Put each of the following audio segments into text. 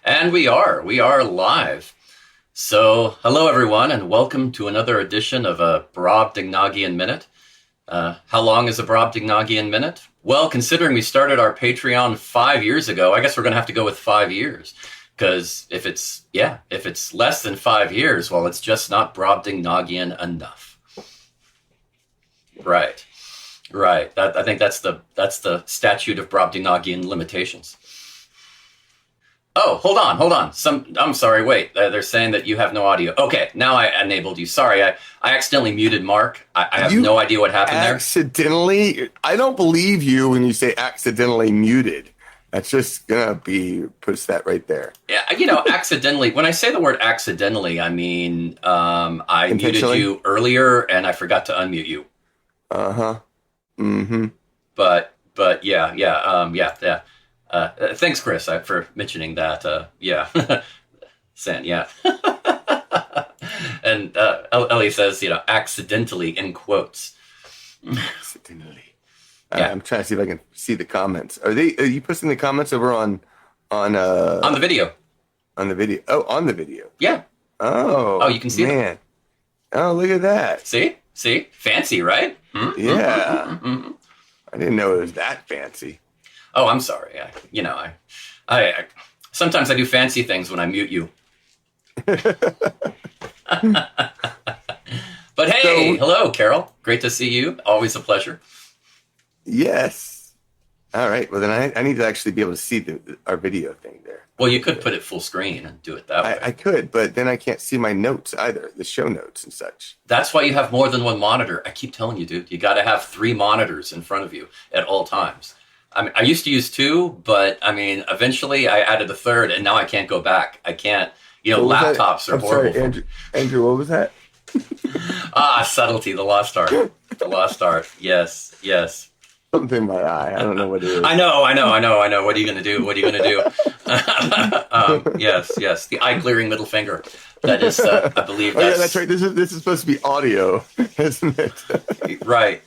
And we are live. So, hello everyone, and welcome to another edition of a Brobdingnagian Minute. How long is a Brobdingnagian Minute? Well, considering we started our Patreon 5 years ago, I guess we're going to have to go with 5 years. Because if it's less than 5 years, well, it's just not Brobdingnagian enough. Right. I think that's the statute of Brobdingnagian limitations. Oh, hold on. I'm sorry. Wait, they're saying that you have no audio. Okay, now I enabled you. Sorry, I accidentally muted Mark. I have no idea what happened there. Accidentally? I don't believe you when you say accidentally muted. That's just gonna be puts that right there. Yeah, accidentally. When I say the word accidentally, I mean I muted you earlier and I forgot to unmute you. Uh-huh. Mm-hmm. But yeah. Thanks, Chris, for mentioning that. Yeah. San, yeah. And Ellie says, accidentally in quotes. Accidentally. Yeah. I'm trying to see if I can see the comments. Are you posting the comments over on the video? On the video. Oh, on the video. Yeah. Oh, you can see them. Oh, look at that. See? Fancy, right? Mm-hmm. Yeah. Mm-hmm. I didn't know it was that fancy. Oh, I'm sorry. I sometimes I do fancy things when I mute you. But hey, hello, Carol. Great to see you. Always a pleasure. Yes. All right. Well, then I need to actually be able to see our video thing there. Well, you could put it full screen and do it that way. I could, but then I can't see my notes either, the show notes and such. That's why you have more than one monitor. I keep telling you, dude, you got to have 3 monitors in front of you at all times. I mean, I used to use 2, but I mean, eventually I added a 3rd, and now I can't go back. I can't. Laptops are horrible. Sorry, Andrew, what was that? Subtlety, the lost art. The lost art. Yes. Something in my eye. I don't know what it is. I know. What are you going to do? Yes. The eye clearing middle finger. That is, I believe. Yeah, that's right. This is supposed to be audio, isn't it? Right.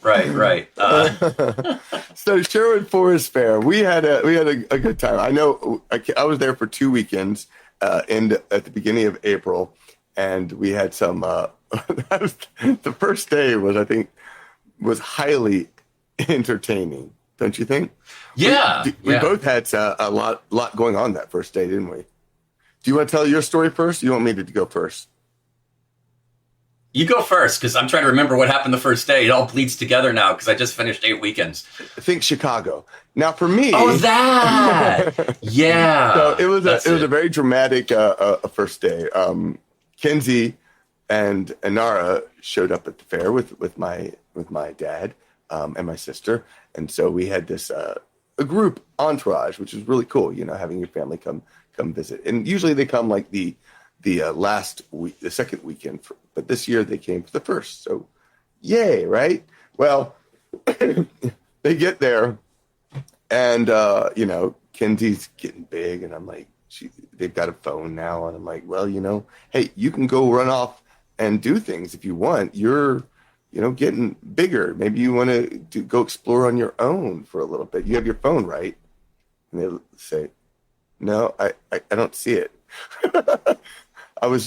So Sherwood Forest Faire, we had a good time. I know I was there for 2 weekends, at the beginning of April, and we had some. The first day was highly entertaining, don't you think? Yeah, we both had a lot going on that first day, didn't we? Do you want to tell your story first? Or you want me to go first? You go first, because I'm trying to remember what happened the first day. It all bleeds together now because I just finished 8 weekends. I think Chicago. Now for me, that yeah. So it was a very dramatic first day. Kenzie and Anara showed up at the fair with my dad and my sister, and so we had this a group entourage, which is really cool. Having your family come visit, and usually they come like the last week, the second weekend, but this year they came for the first. So, yay, right? Well, they get there, and Kenzie's getting big, and I'm like, they've got a phone now, and I'm like, well, hey, you can go run off and do things if you want. You're getting bigger. Maybe you want to go explore on your own for a little bit. You have your phone, right? And they say, no, I don't see it. I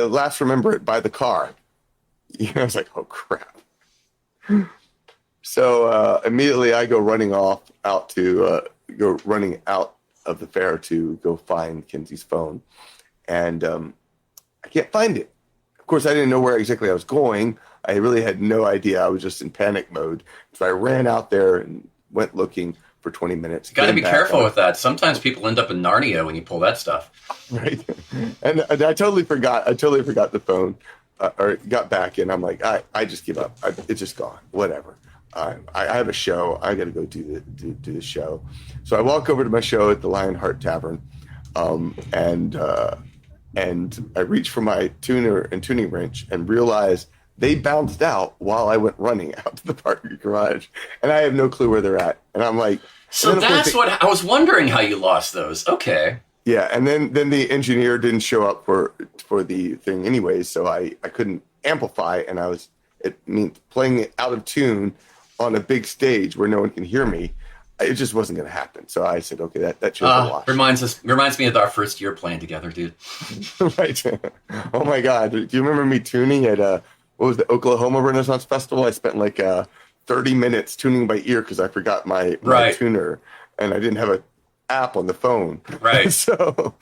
last remember it by the car. I was like, oh crap. So immediately I go running out of the fair to go find Kenzie's phone, and I can't find it. Of course, I didn't know where exactly I was going. I really had no idea. I was just in panic mode. So I ran out there and went looking for 20 minutes. You got to be careful with that. Sometimes people end up in Narnia when you pull that stuff. Right. And I totally forgot the phone, or got back, and I'm like, I just give up. It's just gone. Whatever. I have a show. I got to go do the show. So I walk over to my show at the Lionheart Tavern, and I reach for my tuner and tuning wrench and realize they bounced out while I went running out to the parking garage, and I have no clue where they're at. And I'm like, so that's what I was wondering, how you lost those. Okay. Yeah, and then the engineer didn't show up for the thing anyways, so I couldn't amplify, and it means playing it out of tune on a big stage where no one can hear me. it just wasn't going to happen. So I said, okay, that show's a wash. Reminds me of our first year playing together, dude. Right. Oh my God. Do you remember me tuning at what was the Oklahoma Renaissance Festival? I spent like 30 minutes tuning by ear because I forgot my tuner, and I didn't have an app on the phone. Right. So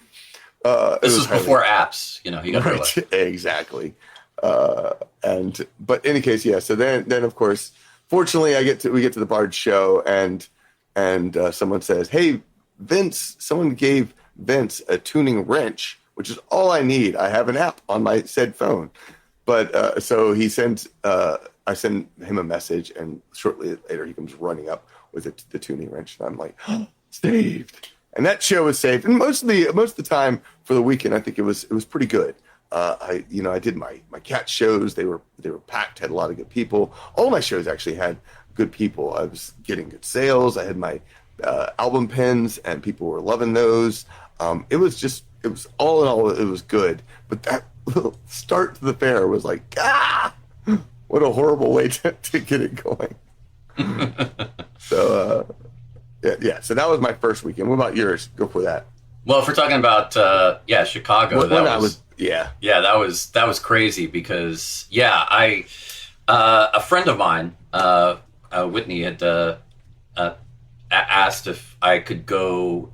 this was before apps. You know, you got to realize. Exactly. But in any case, yeah. So then of course, fortunately, we get to the Bards show, and someone says, "Hey, Vince, someone gave Vince a tuning wrench, which is all I need. I have an app on my said phone." But so he sends, I send him a message, and shortly later he comes running up with the tuning wrench, and I'm like, oh, saved. And that show was saved. And most of the time for the weekend, I think it was pretty good. I did my cat shows. They were packed, had a lot of good people. All my shows actually had good people. I was getting good sales. I had my album pins, and people were loving those. It was all in all, it was good. But that little start to the fair was like, what a horrible way to get it going. So, yeah. So that was my first weekend. What about yours? Go for that. Well, if we're talking about Chicago, that was crazy because a friend of mine, Whitney, had asked if I could go,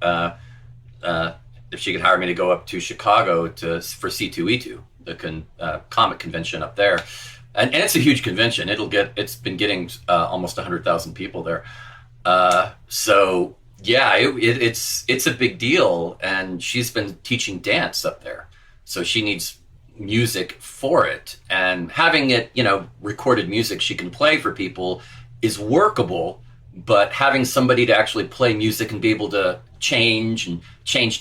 if she could hire me to go up to Chicago for C2E2, the comic convention up there, and it's a huge convention. It's been getting almost 100,000 people there. So yeah, it's a big deal, and she's been teaching dance up there, so she needs music for it, and having it, recorded music she can play for people is workable, but having somebody to actually play music and be able to change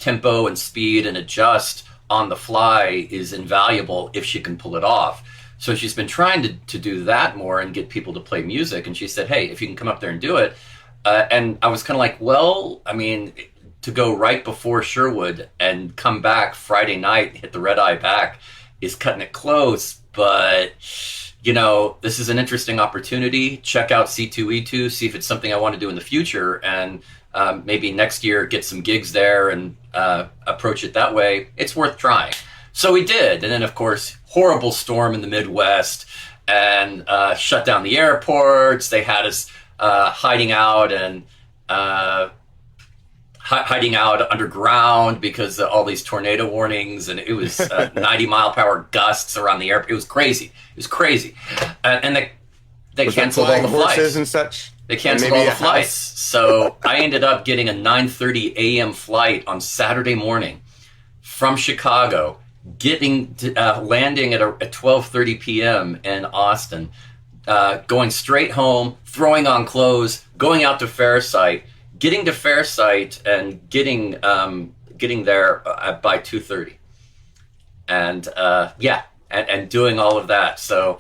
tempo and speed and adjust on the fly is invaluable if she can pull it off. So she's been trying to do that more and get people to play music, and she said, hey, if you can come up there and do it. And I was kind of like, well, I mean, to go right before Sherwood and come back Friday night, hit the red eye back, is cutting it close. But, this is an interesting opportunity. Check out C2E2, see if it's something I want to do in the future. And maybe next year get some gigs there and approach it that way. It's worth trying. So we did. And then, of course, horrible storm in the Midwest and shut down the airports. They had us hiding out underground because of all these tornado warnings, and it was 90-mile-per-hour gusts around the airport. It was crazy. And they canceled all the flights and such. They canceled all the flights. So I ended up getting a 9:30 a.m. flight on Saturday morning from Chicago, landing at 12:30 p.m. in Austin. Going straight home, throwing on clothes, going out to fair site, getting to fair site, and getting there by 2:30, and and doing all of that. So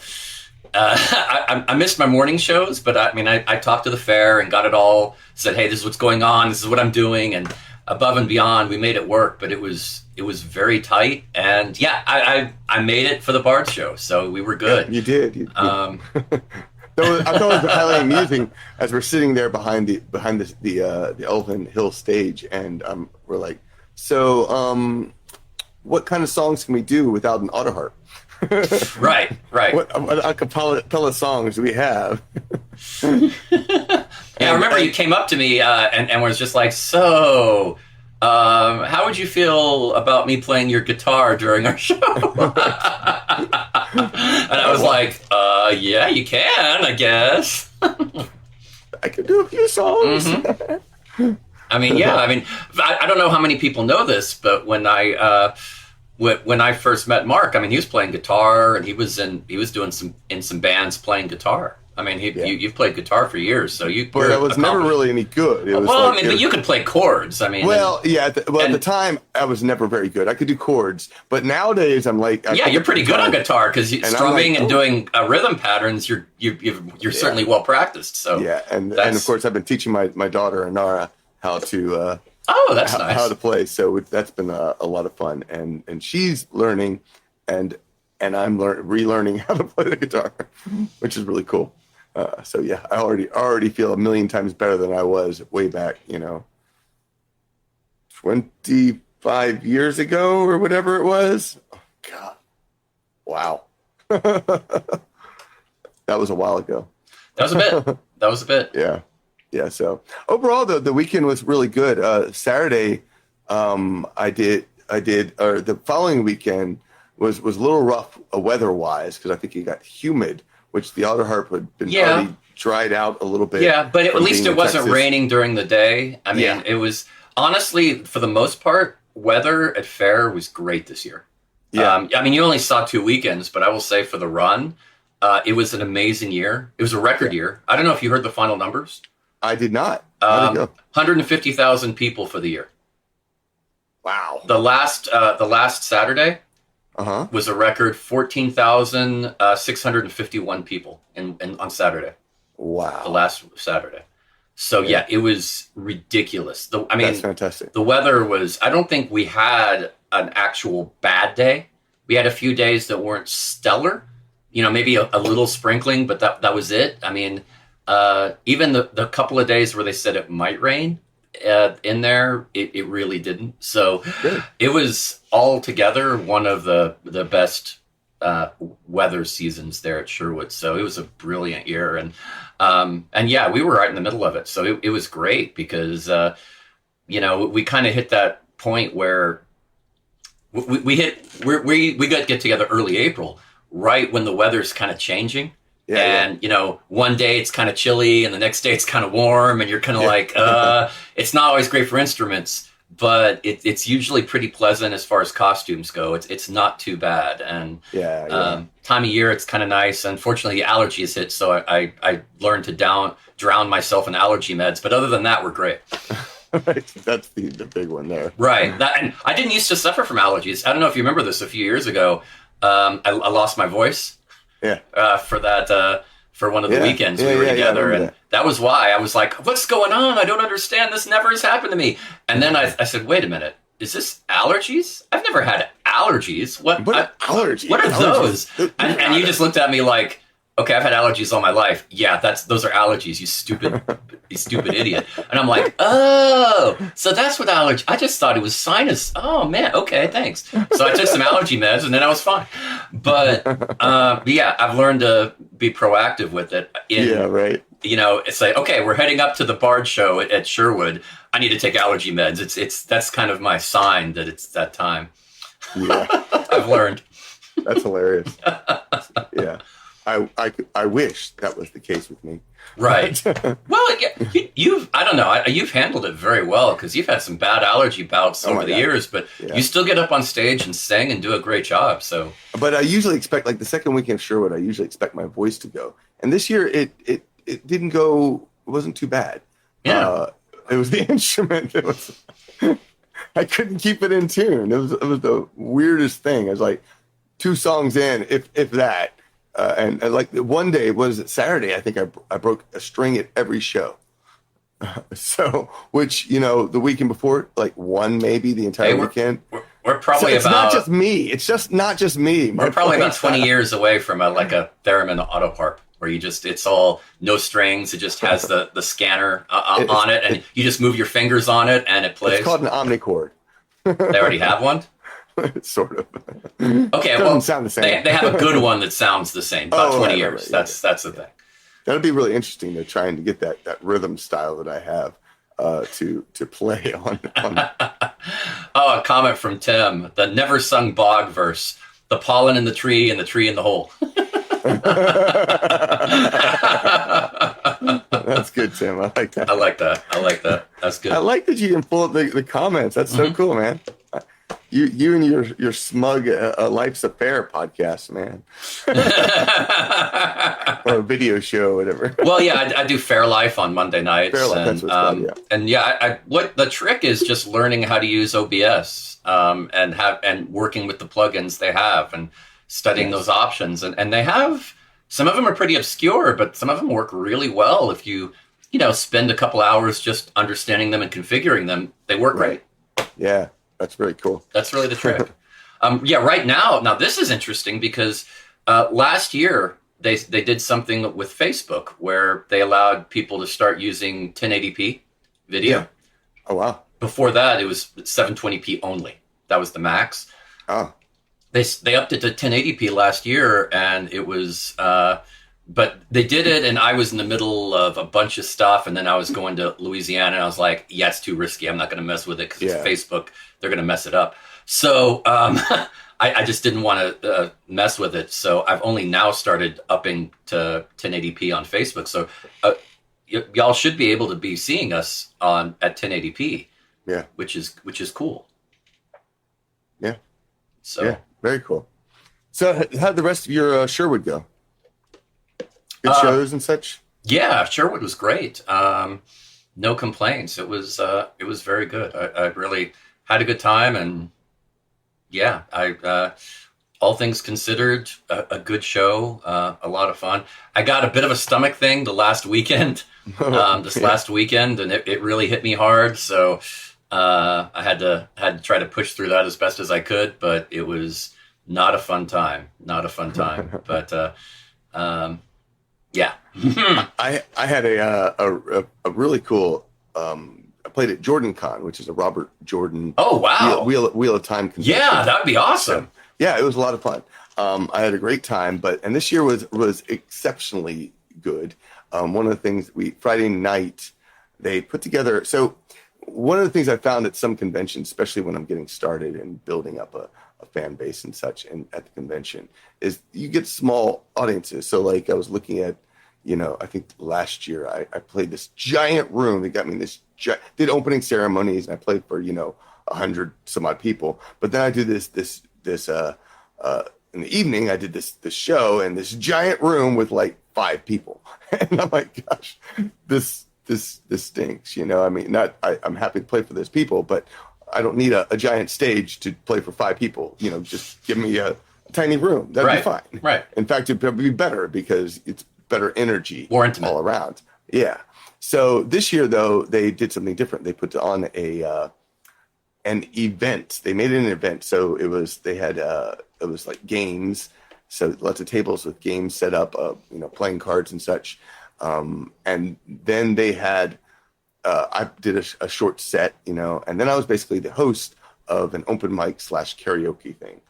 I missed my morning shows, but I talked to the fair and got it all. Said, hey, this is what's going on. This is what I'm doing, and above and beyond, we made it work. But it was very tight, and I made it for the Bards show, so we were good. You did. I thought it was highly amusing as we're sitting there behind the Elven Hill stage, and we're like, so what kind of songs can we do without an autoharp? Right. What acapella songs do we have? Yeah, I remember you came up to me and was just like, so, how would you feel about me playing your guitar during our show? And I was like, yeah, you can, I guess. I could do a few songs. Mm-hmm. I don't know how many people know this, but when I first met Mark, he was playing guitar, and he was doing some bands playing guitar. You've played guitar for years, so you. But I was never really any good. It was but you could play chords. At the time I was never very good. I could do chords, but nowadays I'm like. You're pretty good on guitar because strumming and doing rhythm patterns. You're certainly well practiced. So and of course I've been teaching my daughter Anara how to. That's nice. How to play. So that's been a lot of fun, and she's learning, and I'm relearning how to play the guitar, which is really cool. So yeah, I already feel a million times better than I was way back, 25 years ago or whatever it was. Oh, God. Wow. That was a while ago. That was a bit. That was a bit. Yeah. Yeah. So overall, the weekend was really good. Saturday, or the following weekend was a little rough weather-wise because I think it got humid, which the outer harp had been already dried out a little bit. Yeah, but at least it wasn't Texas. raining during the day. I mean, it was honestly, for the most part, weather at Fair was great this year. Yeah. I mean, you only saw 2 weekends, but I will say for the run, it was an amazing year. It was a record year. I don't know if you heard the final numbers. I did not. How'd it go? 150,000 people for the year. Wow. The last Saturday was a record 14,651 people on Saturday. Wow. The last Saturday. So yeah, it was ridiculous. That's fantastic. The weather was, I don't think we had an actual bad day. We had a few days that weren't stellar, maybe a little sprinkling, but that was it. I mean, even the couple of days where they said it might rain, in there, it really didn't. So it was altogether one of the best weather seasons there at Sherwood. So it was a brilliant year, and yeah, we were right in the middle of it. So it was great because we kind of hit that point where we got get together early April, right when the weather's kind of changing. Yeah, and one day it's kind of chilly and the next day it's kind of warm and you're kind of like, it's not always great for instruments, but it's usually pretty pleasant as far as costumes go. It's not too bad. And time of year, it's kind of nice. Unfortunately, the allergies hit, so I learned to drown myself in allergy meds. But other than that, we're great. Right. That's the big one there. Right. And I didn't used to suffer from allergies. I don't know if you remember this a few years ago. I lost my voice. Yeah. For one of the weekends we were together. And that was why I was like, what's going on? I don't understand. This never has happened to me. And then I said, wait a minute. Is this allergies? I've never had allergies. What allergies? What are those? And you just looked at me like, okay, I've had allergies all my life. Yeah, those are allergies, you stupid idiot. And I'm like, oh, so that's what allergy. I just thought it was sinus. Oh man, okay, thanks. So I took some allergy meds and then I was fine. But yeah, I've learned to be proactive with it. Right. It's like, okay, we're heading up to the Bards show at Sherwood. I need to take allergy meds. That's kind of my sign that it's that time. Yeah, I've learned. That's hilarious. Yeah. I wish that was the case with me. Right. Well, I don't know. You've handled it very well because you've had some bad allergy bouts over the years, but you still get up on stage and sing and do a great job. So, but I usually expect, like the second weekend of Sherwood, I usually expect my voice to go, and this year it didn't go. It wasn't too bad. Yeah. It was the instrument that was. I couldn't keep it in tune. It was the weirdest thing. I was like 2 songs in, if that. And like one day, was it Saturday? I think I broke a string at every show. So, which, the weekend before, like one maybe the entire weekend. We're probably it's not just me. It's just not just me. We're probably about 20 years away from a theremin auto harp where it's all no strings. It just has the scanner on it, and you just move your fingers on it and it plays. It's called an omnichord. They already have one? Sort of. Okay, doesn't sound the same. They have a good one that sounds the same. About 20 years. Right, that's the thing. That'd be really interesting to trying to get that rhythm style that I have to play on. Oh, a comment from Tim: the never sung bog verse, the pollen in the tree and the tree in the hole. That's good, Tim. I like that. I like that. That's good. I like that you can pull up the comments. That's so cool, man. You and your smug Life's a Fair podcast, man. Or a video show, whatever. Well, yeah, I do Fair Life on Monday nights. Fair Life, that's what's called, yeah. And yeah, what the trick is just learning how to use OBS and working with the plugins they have and studying those options. And they have, some of them are pretty obscure, but some of them work really well if you spend a couple hours just understanding them and configuring them. They work great. Yeah. That's really cool. That's really the trick. Right now this is interesting because last year they did something with Facebook where they allowed people to start using 1080p video. Yeah. Oh wow. Before that, it was 720p only. That was the max. Oh. They upped it to 1080p last year, and it was. But they did it, and I was in the middle of a bunch of stuff, and then I was going to Louisiana, and I was like, "Yeah, it's too risky. I'm not going to mess with it because it's Facebook. They're going to mess it up." So I just didn't want to mess with it. So I've only now started upping to 1080p on Facebook. So y'all should be able to be seeing us at 1080p. Yeah, which is cool. Yeah. So yeah, very cool. So how'd the rest of your Sherwood go? Good shows and such. Yeah, Sherwood was great. No complaints. It was very good. I really had a good time, and yeah, all things considered, a good show, a lot of fun. I got a bit of a stomach thing the last weekend, last weekend, and it really hit me hard. So I had to try to push through that as best as I could, but it was not a fun time. But yeah. I had a really cool. I played at Jordan Con, which is a Robert Jordan. Oh wow! Wheel of Time convention. Yeah, that'd be awesome. Yeah, it was a lot of fun. I had a great time, and this year was exceptionally good. One of the things Friday night they put together. So one of the things I found at some conventions, especially when I'm getting started and building up a fan base and such, and at the convention, is you get small audiences. So like I was looking at, I think last year I played this giant room. They got me this did opening ceremonies, and I played for 100 some odd people. But then I did this in the evening. I did this show in this giant room with like 5 people, and I'm like, gosh, this stinks. I mean, I'm happy to play for those people, but I don't need a giant stage to play for 5 people. Just give me a tiny room. That'd be fine. Right. In fact, it'd probably be better because it's better energy, more intimate all around. Yeah. So this year, though, they did something different. They put on an event. They made it an event. So it was like games. So lots of tables with games set up, playing cards and such. And then they had. I did a short set, and then I was basically the host of an open mic / karaoke thing.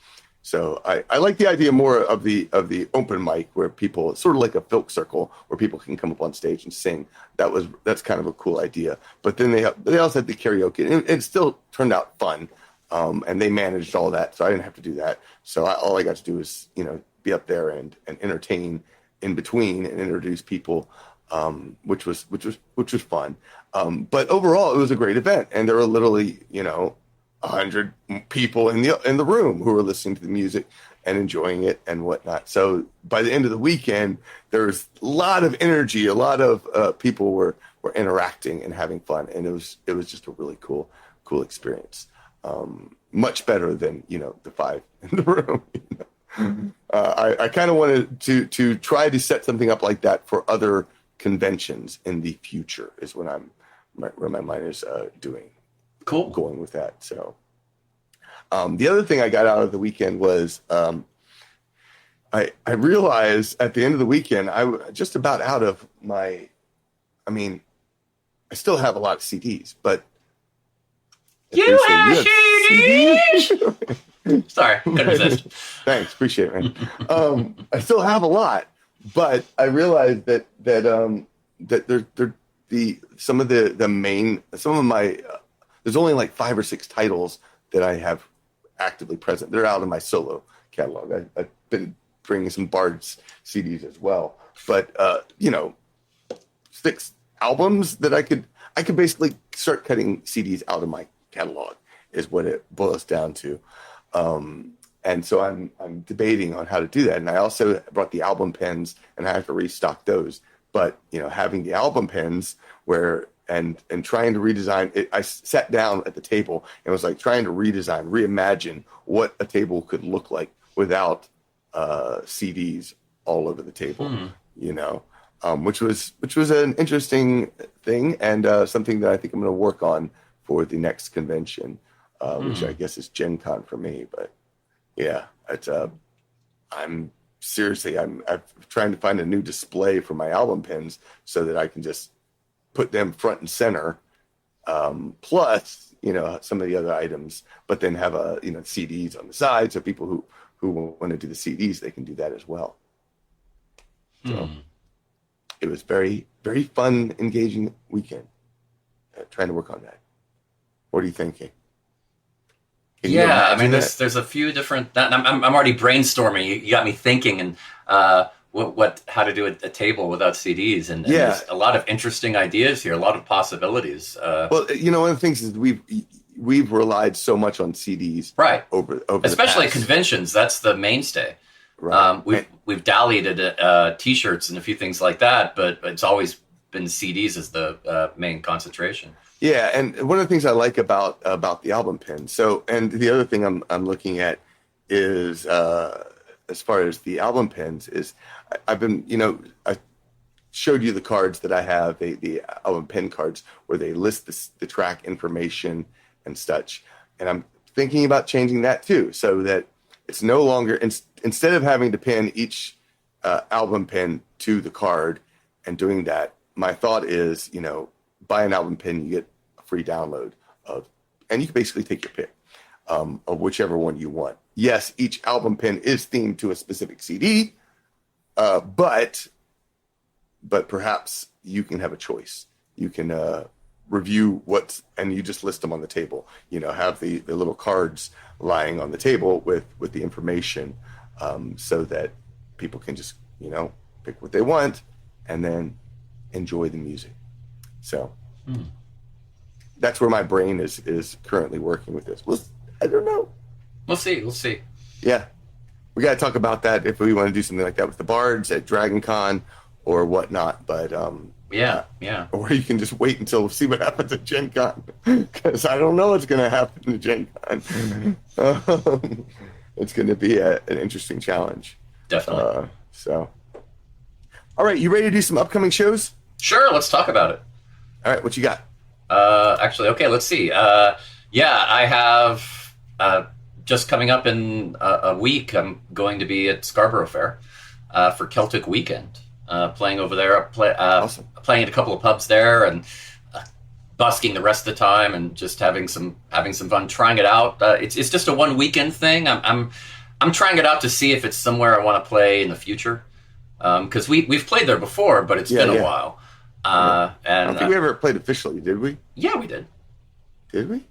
So I like the idea more of the open mic where people, sort of like a folk circle where people can come up on stage and sing. That's kind of a cool idea. But then they also had the karaoke, and it still turned out fun. And they managed all that, so I didn't have to do that. So all I got to do is be up there and entertain in between and introduce people. Which was fun. But overall, it was a great event, and there were literally 100 people in the room who were listening to the music and enjoying it and whatnot. So by the end of the weekend, there was a lot of energy. A lot of people were interacting and having fun, and it was just a really cool experience. Much better than the 5 in the room. I kind of wanted to try to set something up like that for other conventions in the future is what where my mind is doing. Cool. Going with that. So the other thing I got out of the weekend was I realized at the end of the weekend I was just about out of my. I mean, I still have a lot of CDs, but you have CDs. Sorry, couldn't resist. Thanks, appreciate it, man. I still have a lot. But I realized that some of my there's only like 5 or 6 titles that I have actively present. They're out of my solo catalog. I've been bringing some Bards CDs as well, but 6 albums that I could basically start cutting CDs out of my catalog is what it boils down to. And so I'm debating on how to do that. And I also brought the album pens, and I have to restock those. But having the album pens and trying to redesign it, I sat down at the table and was like trying to reimagine what a table could look like without CDs all over the table. Which was an interesting thing, and something that I think I'm going to work on for the next convention, which I guess is Gen Con for me, but. Yeah, it's I'm seriously, I'm trying to find a new display for my album pins so that I can just put them front and center. Plus, some of the other items, but then have CDs on the side. So people who want to do the CDs, they can do that as well. So it was very, very fun, engaging weekend trying to work on that. What are you thinking? Yeah, I mean, there's a few different. I'm already brainstorming. You got me thinking, and how to do a table without CDs, and there's a lot of interesting ideas here, a lot of possibilities. Well, one of the things is we've relied so much on CDs, right? Over especially at conventions. That's the mainstay. Right. We've dallied at T-shirts and a few things like that, but it's always been CDs as the main concentration. Yeah, and one of the things I like about the album pin. So, and the other thing I'm looking at is as far as the album pins is, I've been, I showed you the cards that I have, the album pin cards where they list the track information and such, and I'm thinking about changing that too, so that it's no longer instead of having to pin each album pin to the card and doing that. My thought is, buy an album pin, you get a free download and you can basically take your pick of whichever one you want. Yes, each album pin is themed to a specific CD, but perhaps you can have a choice. You can review and you just list them on the table. Have the little cards lying on the table with the information, so that people can just pick what they want and then enjoy the music. So that's where my brain is currently working with this. Well, I don't know. We'll see. Yeah. We got to talk about that if we want to do something like that with the Bards at Dragon Con or whatnot. But yeah. Or you can just wait until see what happens at Gen Con, because I don't know what's going to happen at Gen Con. It's going to be an interesting challenge. Definitely. So, all right, you ready to do some upcoming shows? Sure, let's talk about it. All right, what you got? Actually, okay, let's see. I have just coming up in a week, I'm going to be at Scarborough Fair for Celtic Weekend, playing over there, awesome. Playing at a couple of pubs there, and busking the rest of the time, and just having some fun, trying it out. It's just a one weekend thing. I'm trying it out to see if it's somewhere I want to play in the future, because we've played there before, but it's been a while. And I don't think we ever played officially, did we? Yeah, we did. Did we?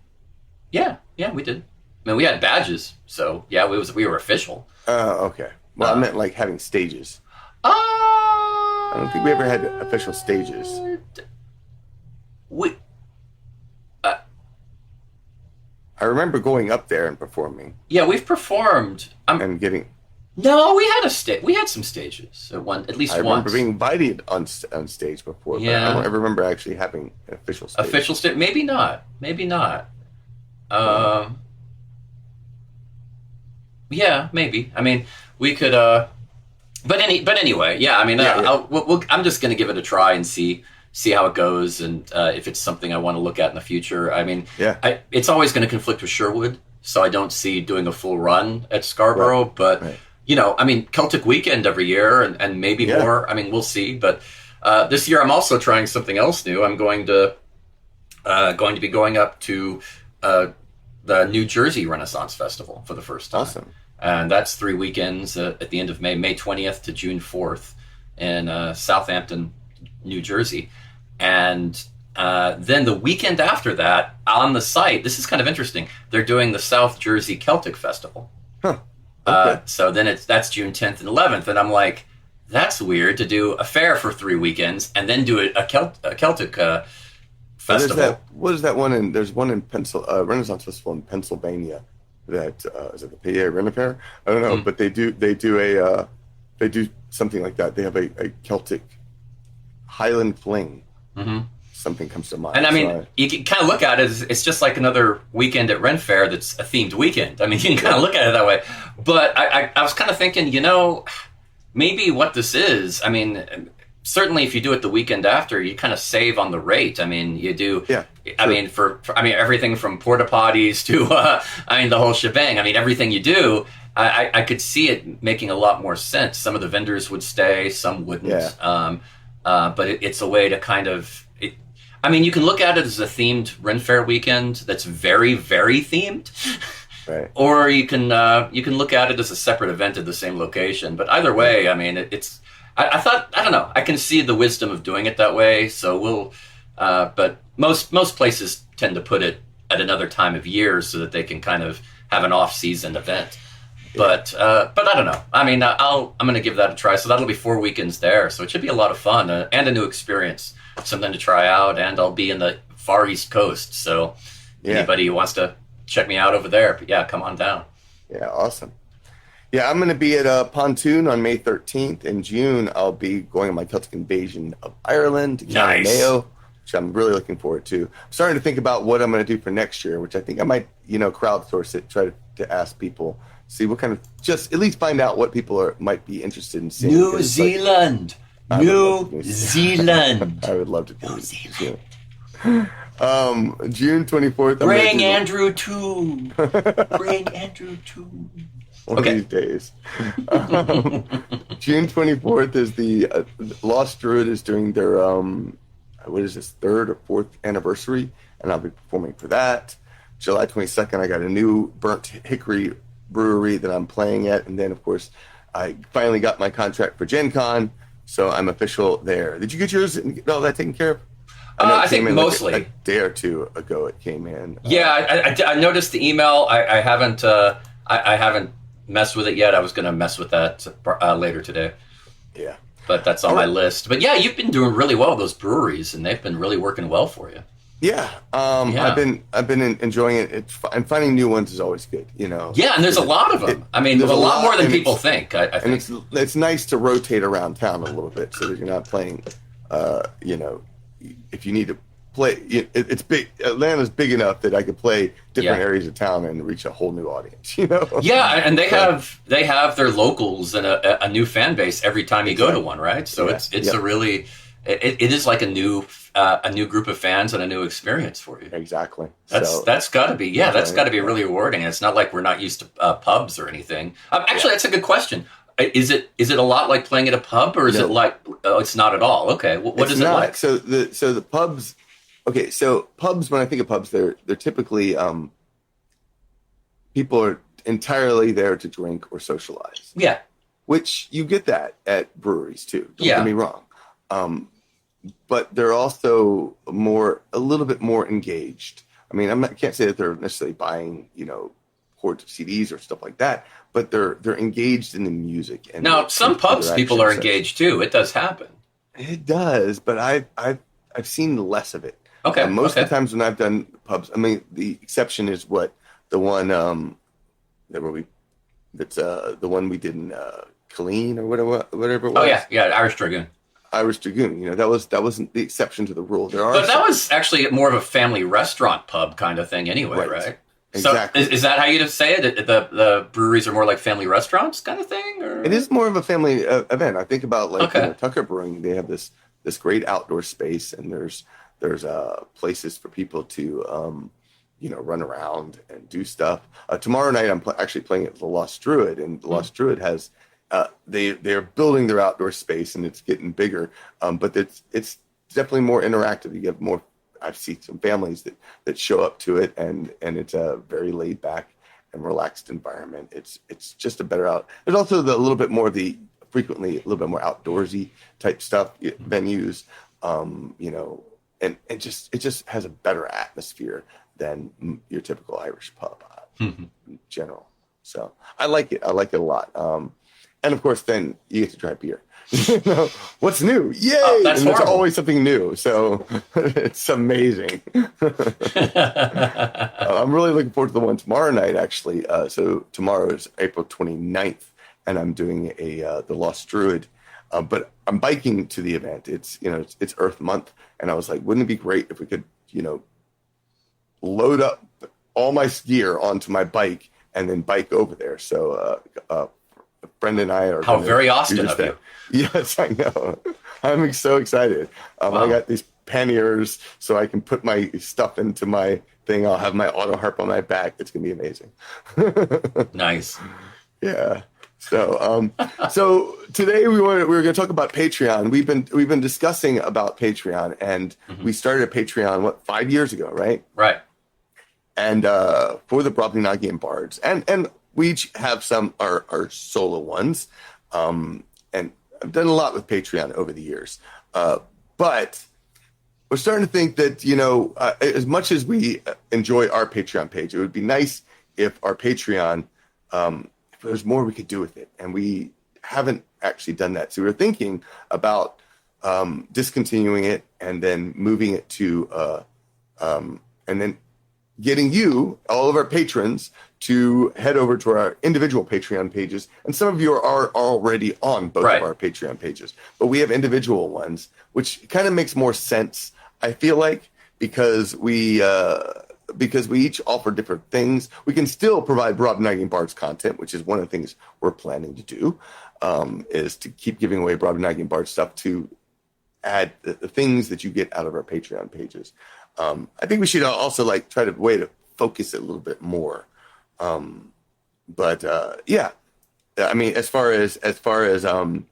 Yeah, we did. I mean, we had badges, so yeah, we were official. Oh, okay. Well, I meant like having stages. I don't think we ever had official stages. I remember going up there and performing. Yeah, we've performed. And getting. No, we had we had some stages at least once. I remember being invited on stage before, but I don't ever remember actually having an official stage. Official stage? Maybe not. Yeah, maybe. I mean, we could. But anyway, yeah. I mean, I'm just going to give it a try and see how it goes, and if it's something I want to look at in the future. I mean, it's always going to conflict with Sherwood, so I don't see doing a full run at Scarborough. Right. But I mean, Celtic Weekend every year, and maybe more. I mean, we'll see. But this year, I'm also trying something else new. I'm going to be going up to the New Jersey Renaissance Festival for the first time. Awesome. And that's 3 weekends at the end of May 20th to June 4th in Southampton, New Jersey. And then the weekend after that, on the site, this is kind of interesting, they're doing the South Jersey Celtic Festival. Huh. Okay. So then that's June 10th and 11th. And I'm like, that's weird to do a fair for 3 weekends and then do a Celtic festival. What is that one there's one in Renaissance Festival in Pennsylvania. That is it the PA Rent Fair? I don't know, but they do something like that. They have a Celtic Highland Fling. Mm-hmm. Something comes to mind. And I mean, you can kind of look at it as it's just like another weekend at Rent Fair that's a themed weekend. I mean, you can kind of look at it that way. But I was kind of thinking, maybe what this is. I mean, certainly if you do it the weekend after, you kind of save on the rate. I mean, you do. Yeah. I mean, for everything from porta potties to the whole shebang. I mean, everything you do, I could see it making a lot more sense. Some of the vendors would stay, some Yeah. wouldn't. But it's a way to kind of. I mean, you can look at it as a themed Ren Fair weekend that's very, very themed, Right. or you can look at it as a separate event at the same location. But either way, I mean, it's. I thought I don't know. I can see the wisdom of doing it that way. So we'll. But most places tend to put it at another time of year so that they can kind of have an off-season event. But I don't know. I mean, I'm going to give that a try. So that'll be 4 weekends there. So it should be a lot of fun and a new experience, something to try out. And I'll be in the far East Coast. So anybody who wants to check me out over there, but yeah, come on down. Yeah, awesome. Yeah, I'm going to be at Pontoon on May 13th. In June, I'll be going on my Celtic Invasion of Ireland to County Mayo, which I'm really looking forward to. I'm starting to think about what I'm going to do for next year, which I think I might, crowdsource it, try to ask people, see what kind of, just at least find out what people might be interested in seeing. New Zealand. New Zealand. I would love to do New Zealand. June 24th. Bring Andrew too. Bring Andrew too. One of these days. June 24th is the Lost Druid is doing their what is this, 3rd or 4th anniversary, and I'll be performing for that. July 22nd, I got a new Burnt Hickory brewery that I'm playing at, and then of course I finally got my contract for Gen Con, so I'm official there. Did you get yours and get all that taken care of? I think mostly like a day or two ago it came in. Yeah, I noticed the email. I haven't I haven't messed with it yet. I was going to mess with that later today. Yeah, but that's on my list. But yeah, you've been doing really well with those breweries, and they've been really working well for you. Yeah, I've been enjoying it. And finding new ones is always good, Yeah, and there's a lot of them. I mean, a lot more than people think. I think it's nice to rotate around town a little bit so that you're not playing. If you need to play, it's big. Atlanta's big enough that I could play different areas of town and reach a whole new audience. Yeah, and they have their locals and a new fan base every time you go to one, right? So it's a really it is like a new group of fans and a new experience for you. Exactly. That's got to be that's got to be really rewarding. It's not like we're not used to pubs or anything. Actually, that's a good question. Is it a lot like playing at a pub, or is it like it's not at all? Okay, what is it like? So the pubs. Okay, so pubs. When I think of pubs, they're typically people are entirely there to drink or socialize. Yeah, which you get that at breweries too. Don't get me wrong. But they're also a little bit more engaged. I mean, I can't say that they're necessarily buying, hordes of CDs or stuff like that, but they're engaged in the music. And now, some pubs people are engaged too. It does happen. It does, but I've seen less of it. Okay. Most of the times when I've done pubs, I mean, the exception is the one we did in Killeen or whatever it was. Oh yeah, Irish Dragoon. Irish Dragoon, that wasn't the exception to the rule. But that was actually more of a family restaurant pub kind of thing anyway, right? Exactly. So is that how you'd say it? The breweries are more like family restaurants kind of thing? Or? It is more of a family event. I think about Tucker Brewing. They have this great outdoor space, and there's places for people to run around and do stuff. Tomorrow night I'm actually playing at the Lost Druid, and the Lost Druid has they're building their outdoor space, and it's getting bigger. But it's definitely more interactive. You get more. I've seen some families that show up to it, and it's a very laid back and relaxed environment. It's just a better out. There's also a little bit more frequently a little bit more outdoorsy type stuff venues, and it just has a better atmosphere than your typical Irish pub in general. So I like it. I like it a lot. And of course, then you get to try beer. What's new? Yay! There's always something new. So it's amazing. I'm really looking forward to the one tomorrow night, actually. So tomorrow is April 29th, and I'm doing the Lost Druid. But I'm biking to the event. It's Earth Month, and I was like, wouldn't it be great if we could, load up all my gear onto my bike and then bike over there? So Brenda and I are. How very Austin of you. Yes, I know. I'm so excited. Wow. I got these panniers so I can put my stuff into my thing. I'll have my auto harp on my back. It's going to be amazing. Nice. Yeah. So today we're going to talk about Patreon. We've been discussing about Patreon, and we started a Patreon 5 years ago, right? Right. And for the Brobdingnagian Bards, and we each have some our solo ones, and I've done a lot with Patreon over the years, but we're starting to think that as much as we enjoy our Patreon page, it would be nice if our Patreon. If there's more we could do with it, and we haven't actually done that. So we're thinking about discontinuing it and then moving it to, and then getting you, all of our patrons, to head over to our individual Patreon pages. And some of you are already on both of our Patreon pages, but we have individual ones, which kind of makes more sense, I feel like, because we each offer different things. We can still provide Brobdingnagian Bards content, which is one of the things we're planning to do, is to keep giving away Brobdingnagian Bards stuff to add the things that you get out of our Patreon pages. I think we should also try to focus it a little bit more. Yeah, I mean, as far as the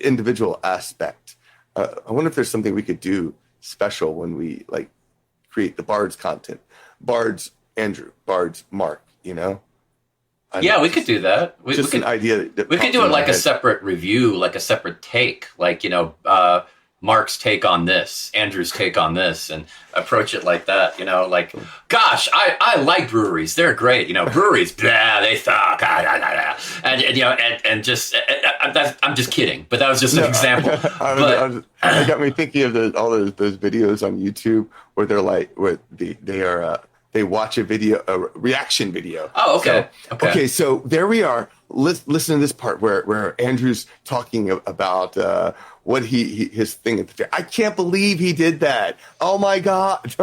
individual aspect, I wonder if there's something we could do special when we create the Bards content. Bards Andrew, Bards Mark, Yeah, we could do that. We could, an idea. We could do it like a separate review, like a separate take, Mark's take on this, Andrew's take on this, and approach it like that. Gosh, I like breweries; they're great. Breweries, blah, they suck. And just I'm just kidding, but that was just an example. It got me thinking of all those videos on YouTube where they watch a reaction video. Oh, okay. Okay, so there we are. Listen to this part where Andrew's talking about what his thing at the fair. I can't believe he did that. Oh my God.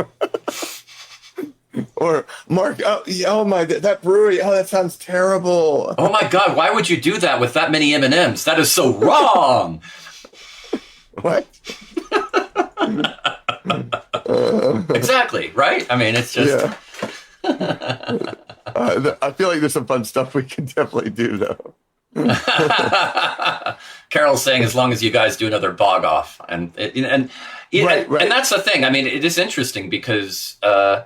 Or Mark, that brewery. Oh, that sounds terrible. Oh my God, why would you do that with that many M&Ms? That is so wrong. What? Exactly, right? I mean, it's just... Yeah. I feel like there's some fun stuff we can definitely do, though. Carol's saying as long as you guys do another bog off. And that's the thing. I mean, it is interesting because... I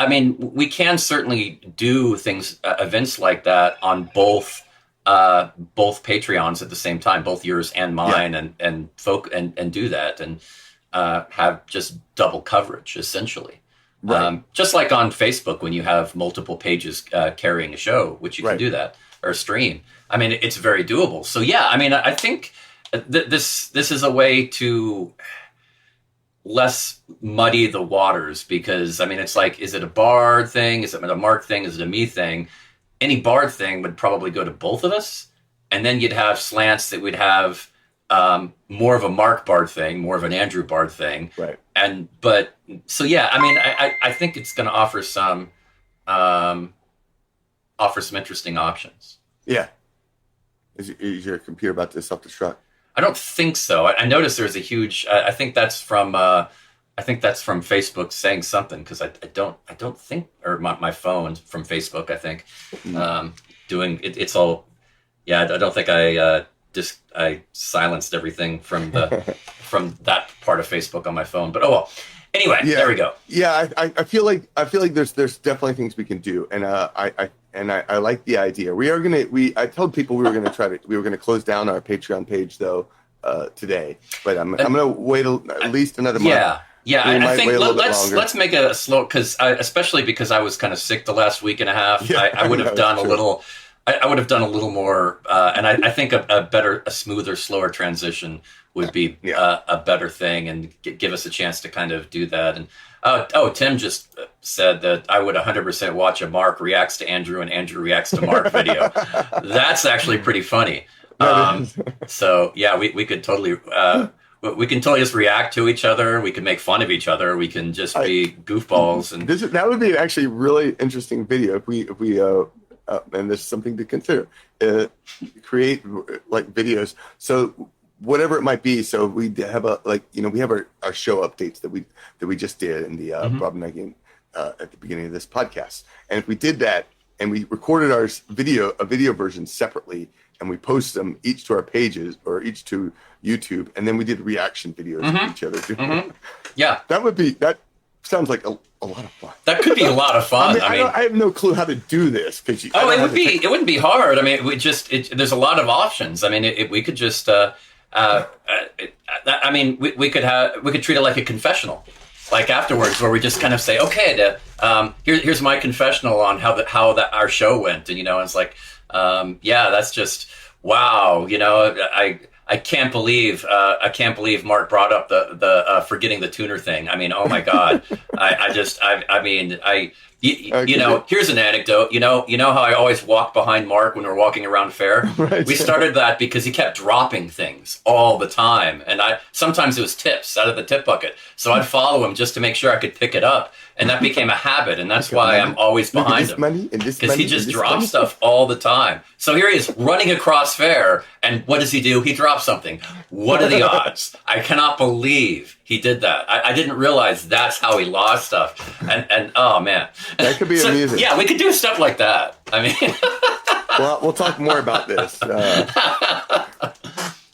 mean, we can certainly do events like that on both Patreons at the same time, both yours and mine, and do that and have just double coverage essentially. Right. Just like on Facebook when you have multiple pages carrying a show, which you can do that, or stream. I mean, it's very doable. So yeah, I mean, I think this is a way to less muddy the waters, because I mean, it's like, is it a Bard thing? Is it a Mark thing? Is it a me thing? Any Bard thing would probably go to both of us. And then you'd have slants that would have more of a Mark Bard thing, more of an Andrew Bard thing. Right. So yeah, I mean, I think it's going to offer some interesting options. Yeah. Is your computer about to self-destruct? I don't think so. I noticed there's a huge. I think that's from Facebook saying something, because I don't think, or my phone from Facebook. I think doing it. It's all. Yeah, I don't think I silenced everything from that part of Facebook on my phone. But oh well. Anyway, there we go. Yeah, I feel like there's definitely things we can do, and I like the idea. I told people we were gonna close down our Patreon page though today, but I'm gonna wait at least another month. Yeah, I think let's make it a slow, especially because I was kind of sick the last week and a half. Yeah, I would have done a little. I would have done a little more, and I think a smoother, slower transition would be a better thing, and give us a chance to kind of do that. And Tim just said that I would 100% watch a Mark reacts to Andrew and Andrew reacts to Mark video. That's actually pretty funny. So yeah, we could totally we can totally just react to each other. We can make fun of each other. We can just be goofballs. And that would be actually a really interesting video if we and there's something to consider. Create videos. So whatever it might be. So we have we have our show updates that we just did in the Brobdingnagian at the beginning of this podcast. And if we did that and we recorded a video version separately, and we posted them each to our pages or each to YouTube, and then we did reaction videos to each other. Yeah, that sounds like a lot of fun. That could be a lot of fun. I have no clue how to do this. It wouldn't be hard. I mean, there's a lot of options. I mean, we could just, we could treat it like a confessional, like afterwards, where we just kind of say, okay, here's my confessional on how our show went, and it's like, that's just wow. I can't believe Mark brought up the forgetting the tuner thing. I mean, oh my God. Here's an anecdote. You know how I always walk behind Mark when we're walking around fair? Right. We started that because he kept dropping things all the time. And sometimes it was tips out of the tip bucket. So I'd follow him just to make sure I could pick it up. And that became a habit. And that's why I'm always behind him. Because he just drops stuff all the time. So here he is running across fair. And what does he do? He drops something. What are the odds? I cannot believe he did that. I didn't realize that's how he lost stuff. And oh, man. That could be amusing. Yeah, we could do stuff like that. I mean... Well, we'll talk more about this. There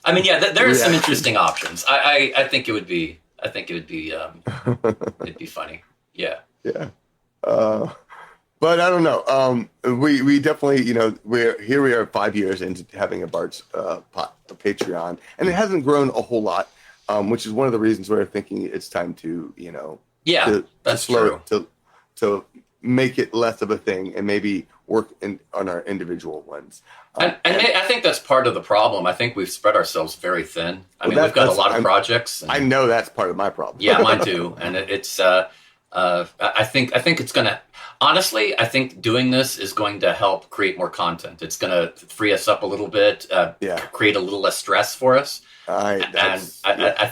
are some interesting options. I think it would be. It'd be funny. Yeah. Yeah. But I don't know. We definitely, we are 5 years into having a Bards Patreon, and it hasn't grown a whole lot, which is one of the reasons we're thinking it's time to, that's true. To make it less of a thing and maybe work on our individual ones. And I think that's part of the problem. I think we've spread ourselves very thin. We've got a lot of projects. And, I know that's part of my problem. Yeah, mine too. And it's, I think it's going to, honestly, I think doing this is going to help create more content. It's going to free us up a little bit, create a little less stress for us. I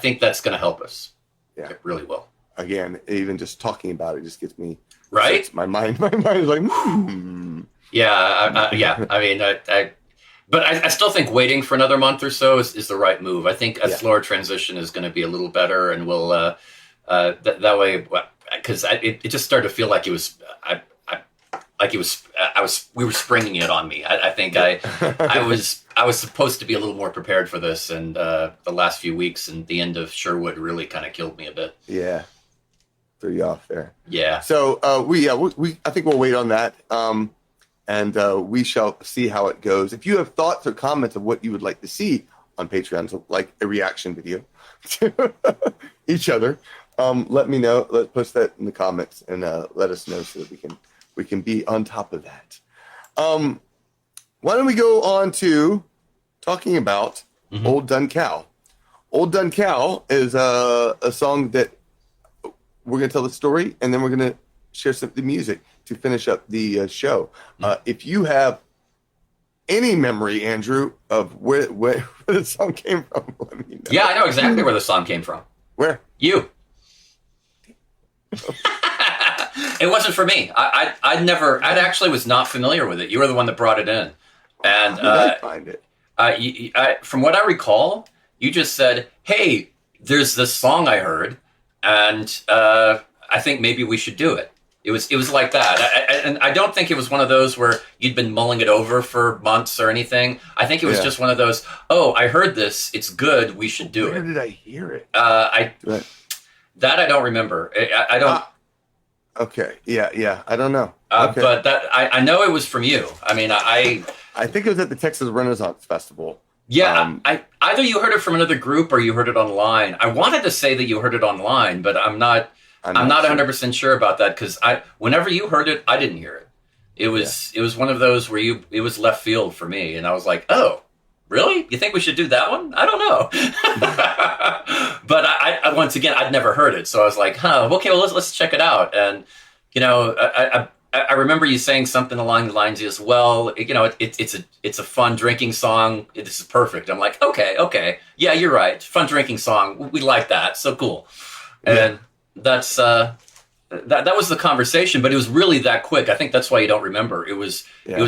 think that's going to help us. Yeah. It really will. Again, even just talking about it just gets me... Right? My mind is like, Yeah. I mean, but I still think waiting for another month or so is the right move. I think a slower transition is going to be a little better, and we'll that way, because it just started to feel like it was we were springing it on me. I think I was supposed to be a little more prepared for this, and the last few weeks and the end of Sherwood really kind of killed me a bit. Yeah. Threw you off there. Yeah. So I think we'll wait on that, and we shall see how it goes. If you have thoughts or comments of what you would like to see on Patreon, so like a reaction video to each other, let me know. Let's post that in the comments and let us know so that we can be on top of that. Why don't we go on to talking about Old Dun Cow? Old Dun Cow is a song that we're going to tell the story, and then we're going to share some of the music to finish up the show. If you have any memory, Andrew, of where the song came from, let me know. Yeah, I know exactly where the song came from. Where? You. It wasn't for me. I actually was not familiar with it. You were the one that brought it in. And how did I find it? From what I recall, you just said, hey, there's this song I heard, and I think maybe we should do it. It was like that. And I don't think it was one of those where you'd been mulling it over for months or anything. I think it was just one of those, oh, I heard this. It's good. We should do it. Where did I hear it? That I don't remember. I don't. Okay. Yeah. I don't know. Okay. But I know it was from you. I mean, I think it was at the Texas Renaissance Festival. Yeah, either you heard it from another group or you heard it online. I wanted to say that you heard it online, but I'm not 100% sure about that, because whenever you heard it, I didn't hear it. It was one of those where it was left field for me, and I was like, oh, really? You think we should do that one? I don't know. But I once again, I'd never heard it, so I was like, okay, well let's check it out. And I remember you saying something along the lines as well. It's a fun drinking song. This is perfect. I'm like, okay, yeah, you're right. Fun drinking song. We like that. So cool. And that's that was the conversation, but it was really that quick. I think that's why you don't remember. It was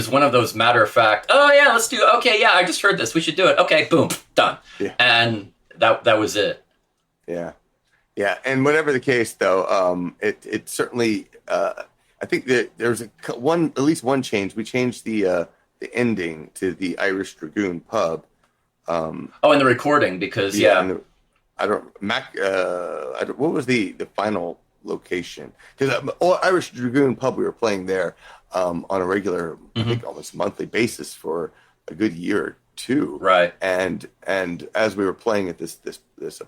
one of those matter of fact. Oh yeah, let's do it. Okay, yeah, I just heard this. We should do it. Okay, boom, done. Yeah. And that was it. Yeah. And whatever the case, though, it certainly. I think that there's at least one change. We changed the ending to the Irish Dragoon pub. Oh, in the recording, because I don't Mac. What was the final location? Because Irish Dragoon pub, we were playing there on a regular, I think almost monthly basis for a good year or two. Right. And as we were playing at this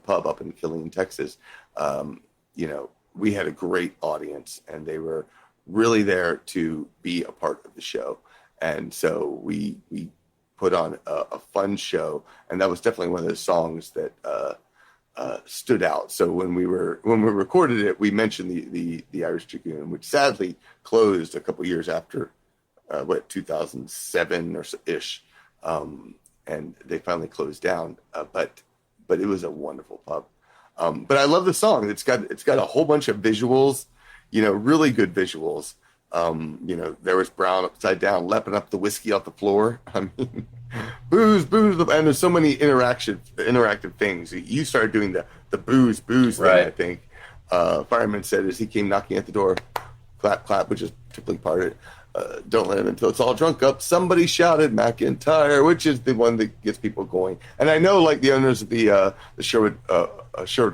pub up in Killeen, Texas, we had a great audience, and they were really there to be a part of the show. And so we put on a fun show, and that was definitely one of those songs that stood out. So when we recorded it, we mentioned the Irish Dragoon, which sadly closed a couple years after 2007 or so ish, and they finally closed down. But it was a wonderful pub. But I love the song. It's got a whole bunch of visuals, really good visuals. There was Brown upside down, lapping up the whiskey off the floor. I mean, booze, and there's so many interactive things. You started doing the booze thing, right. I think. Fireman said as he came knocking at the door, clap, clap, which is typically part of it. Don't let him until it's all drunk up. Somebody shouted McIntyre, which is the one that gets people going. And I know, like the owners of the Sherwood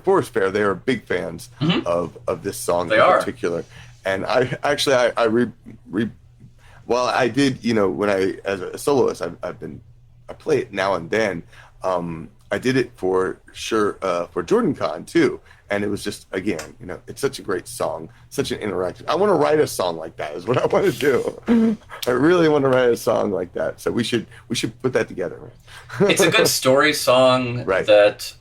Forest Faire, they are big fans of this song particular. And I did, when as a soloist, I play it now and then. I did it for Jordan Con too. And it was just, again, it's such a great song, such an interactive. I want to write a song like that is what I want to do. I really want to write a song like that. So we should put that together. It's a good story song right. that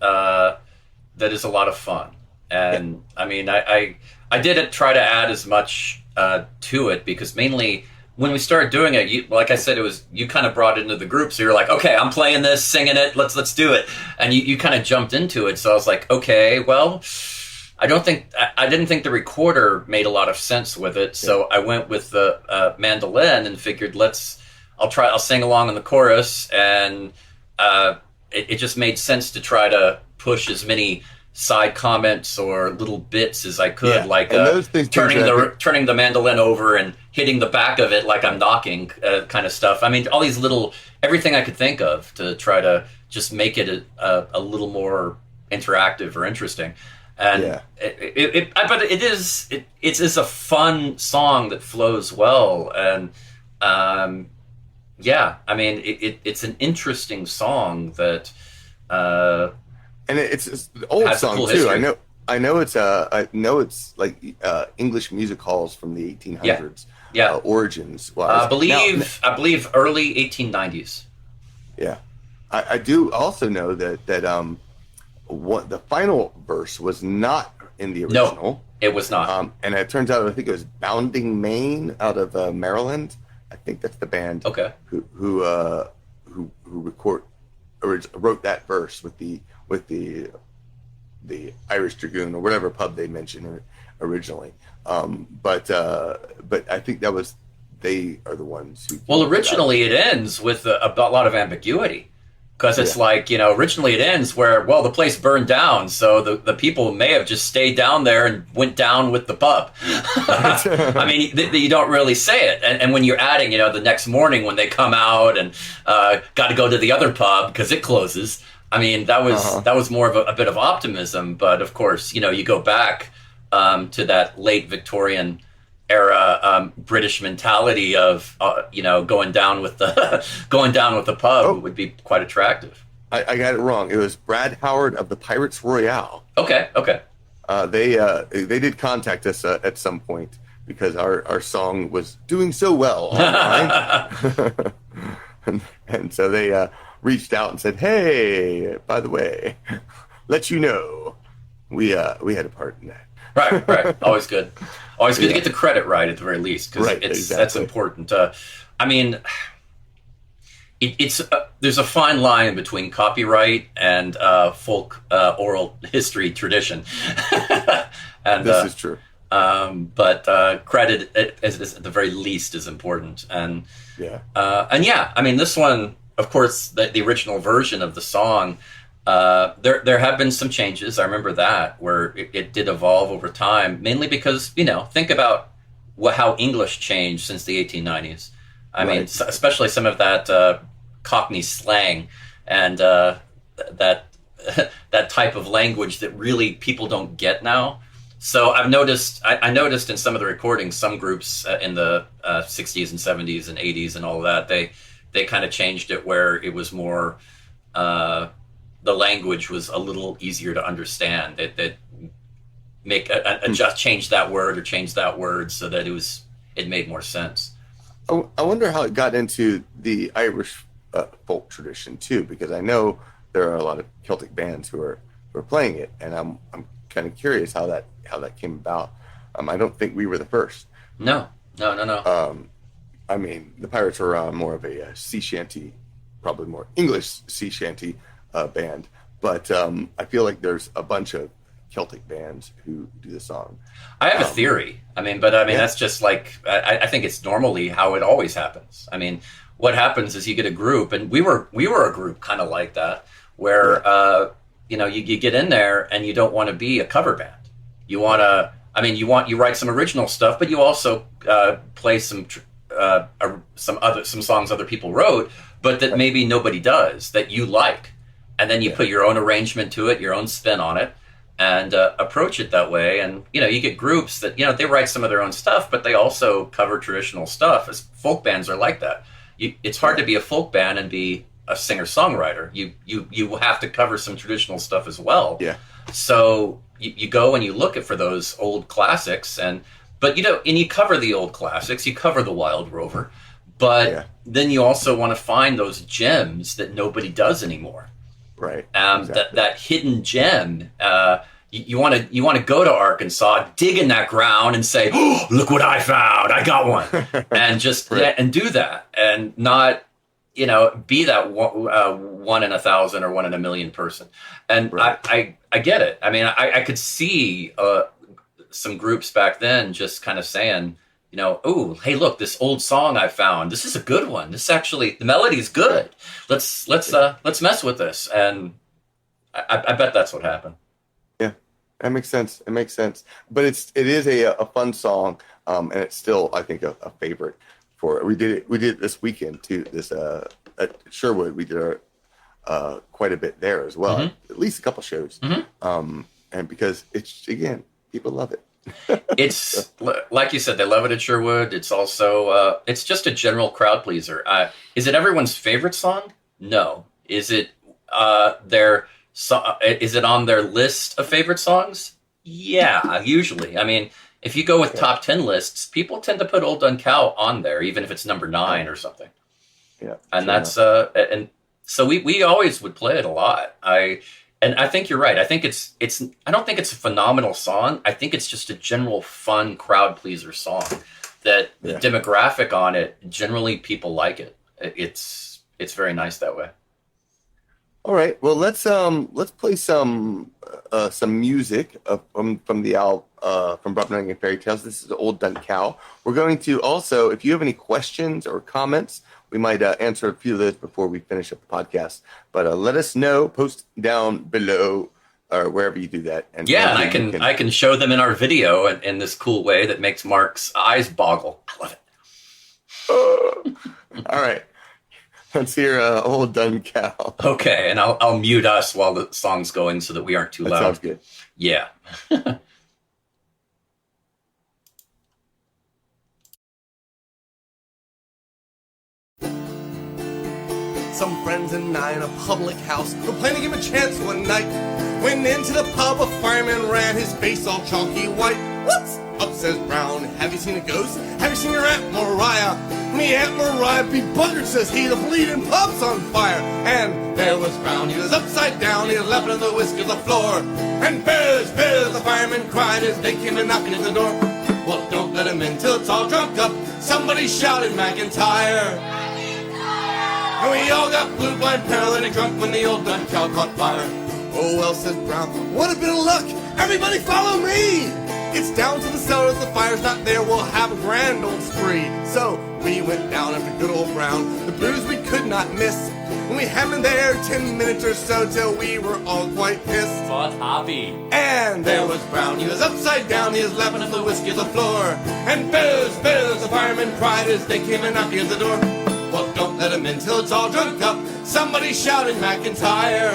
is a lot of fun. And I mean, I did try to add as much to it, because mainly when we started doing it, like I said, you kind of brought it into the group. So you're like, okay, I'm playing this, singing it, let's do it. And you kind of jumped into it. So I was like, okay, well, I didn't think the recorder made a lot of sense with it. So I went with the mandolin and figured I'll sing along in the chorus. And it just made sense to try to push as many side comments or little bits as I could, like turning the mandolin over and hitting the back of it like I'm knocking kind of stuff. I mean, all these everything I could think of to try to just make it a little more interactive or interesting. And but it is a fun song that flows well. And I mean, it's an interesting song that. And it's an old song too. History. I know it's like English music halls from the 1800s. Origins. I believe early 1890s. Yeah, I do also know that the final verse was not in the original. No, it was not. And it turns out I think it was Bounding Maine out of Maryland. I think that's the band. Okay. Who wrote that verse with the Irish Dragoon or whatever pub they mentioned originally. But I think they are the ones who. Well, originally it ends with a lot of ambiguity, because it's like, originally it ends where, well, the place burned down, so the people may have just stayed down there and went down with the pub. I mean, you don't really say it. And when you're adding, the next morning when they come out and got to go to the other pub because it closes. I mean, that was more of a bit of optimism. But of course, you go back to that late Victorian era British mentality of going down with the pub would be quite attractive. I got it wrong. It was Brad Howard of the Pirates Royale. Okay. They did contact us at some point because our song was doing so well online, and so they reached out and said, "Hey, by the way, let you know, we had a part in that." Right. Always good. Always good to get the credit right at the very least, because that's important. I mean, it's there's a fine line between copyright and folk oral history tradition. And this is true. But credit is at the very least is important. And I mean, this one, of course, the original version of the song. There have been some changes. I remember that, where it did evolve over time, mainly because, think about how English changed since the 1890s. I mean, Right. especially some of that Cockney slang and that that type of language that really people don't get now. So I've noticed, I noticed in some of the recordings, some groups in the 60s and 70s and 80s and all that, they kind of changed it where it was more, the language was a little easier to understand. That make adjust, change that word or change that word so that it made more sense. I wonder how it got into the Irish folk tradition too, because I know there are a lot of Celtic bands who are playing it, and I'm kind of curious how that came about. I don't think we were the first. No. I mean, the Pirates were more of a sea shanty, probably more English sea shanty band, but I feel like there's a bunch of Celtic bands who do the song. I have a theory. I mean, that's just like, I think it's normally how it always happens. I mean, what happens is you get a group, and we were a group kind of like that, where, you get in there and you don't want to be a cover band. You want to, you write some original stuff, but you also play some songs other people wrote, but that maybe nobody does, that you like. And then you put your own arrangement to it, your own spin on it, and approach it that way. And, you get groups that, they write some of their own stuff, but they also cover traditional stuff. As folk bands are like that. It's hard to be a folk band and be a singer-songwriter. You have to cover some traditional stuff as well. Yeah. So you go and you look for those old classics, but you cover the old classics, you cover the Wild Rover, but then you also want to find those gems that nobody does anymore. Right. Exactly. That hidden gem. You want to go to Arkansas, dig in that ground, and say, "Oh, look what I found! I got one," and just and do that, and not be that one in 1,000 or 1 in 1,000,000 person. And I get it. I mean, I could see some groups back then just kind of saying, oh, hey, look, this old song I found. This is a good one. This actually, the melody's good. Let's mess with this. And I bet that's what happened. Yeah, that makes sense. It makes sense. But it is a fun song, and it's still, I think, a favorite. We did it this weekend too. This at Sherwood, we did quite a bit there as well. Mm-hmm. At least a couple shows. Mm-hmm. And because it's, again, people love it. It's like you said, they love it at Sherwood. It's also it's just a general crowd pleaser. Is it everyone's favorite song? No. Is it is it on their list of favorite songs? Yeah, usually. I mean, if you go with top 10 lists, people tend to put Old Dun Cow on there, even if it's number 9 or something. Yeah, and that's and so we always would play it a lot. And I think you're right. I think it's I don't think it's a phenomenal song. I think it's just a general fun crowd pleaser song that the demographic on it, generally people like it. It's very nice that way. All right. Well, let's play some music from the album from Brobdingnagian Fairy Tales. This is Old Dun Cow. We're going to also, if you have any questions or comments, we might answer a few of those before we finish up the podcast. But let us know. Post down below or wherever you do that. And I can show them in our video in this cool way that makes Mark's eyes boggle. I love it. All right. Let's hear Old Dun Cow. Okay, and I'll mute us while the song's going so that we aren't too loud. Sounds good. Yeah. Some friends and I in a public house were planning to give him a chance one night. Went into the pub, a fireman ran, his face all chalky white. What's up, says Brown, have you seen a ghost? Have you seen your Aunt Mariah? Me Aunt Mariah be buggered, says he, the bleeding pub's on fire. And there was Brown, he was upside down, he was laughing on the whiskey on the floor. And Biz, the fireman cried as they came a knocking at the door. Well, don't let him in till it's all drunk up. Somebody shouted McIntyre. And we all got blue, blind, paralytic drunk when the Old Dun Cow caught fire. Oh well, says Brown, what a bit of luck. Everybody follow me. It's down to the cellar, if the fire's not there, we'll have a grand old spree. So we went down after good old Brown, the booze we could not miss. And we had been there 10 minutes or so till we were all quite pissed. But happy. And there was Brown, he was upside down, he was lapping up the whiskey on the floor. And Biz, the fireman cried as they came and knocked at the door. Well, don't let him in till it's all drunk up. Somebody shouted McIntyre.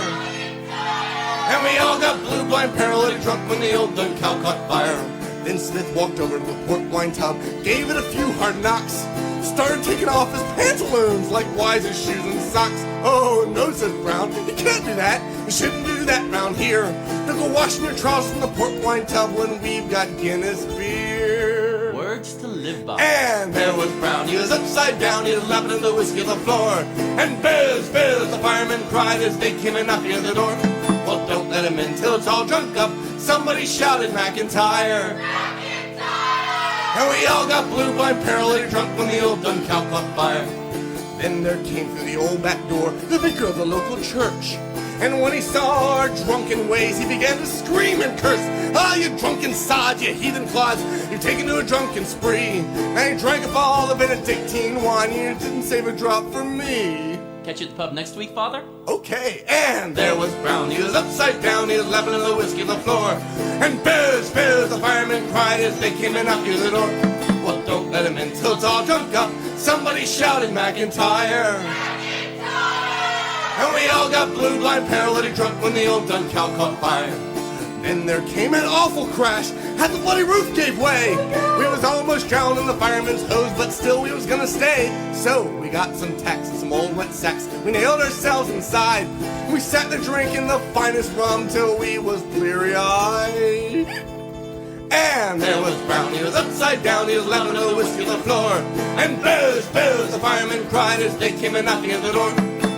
And we all got blue, blind, paralytic drunk when the old dun cow caught fire. Then Smith walked over to the port wine tub, gave it a few hard knocks, started taking off his pantaloons like Wise's shoes and socks. Oh, no, says Brown, you can't do that. You shouldn't do that round here. Don't go washing your trousers in the port wine tub when we've got Guinness beer. Words to live by. And there was Brown, he was upside down, he was lapping in the whiskey on the floor. And Biz, the fireman cried as they came and knocked at the door. Well, don't let him in till it's all drunk up. Somebody shouted McIntyre. And we all got blue, blind, paralytic drunk when the old dun cow caught fire. Then there came through the old back door the vicar of the local church. And when he saw our drunken ways, he began to scream and curse. Ah, you drunken sod, you heathen clods, you're taken to a drunken spree. And he drank up all the Benedictine wine, and he didn't save a drop for me. Catch you at the pub next week, Father? Okay, and there was Brown, he was upside down, he was lapping in the whiskey on the floor. And Biz, the fireman cried as they came and knocked at the door. Well, don't let him in till it's all drunk up. Somebody shouted McIntyre. And we all got blue, blind, paralytic drunk when the old dun cow caught fire. Then there came an awful crash, and the bloody roof gave way. We was almost drowned in the fireman's hose, but still we was gonna stay. So we got some tacks and some old wet sacks. We nailed ourselves inside. We sat there drinking the finest rum till we was bleary-eyed. And there was Brown, he was upside down, he was lapping the whiskey on the floor. And Biz, the fireman cried as they came and knocking at the door.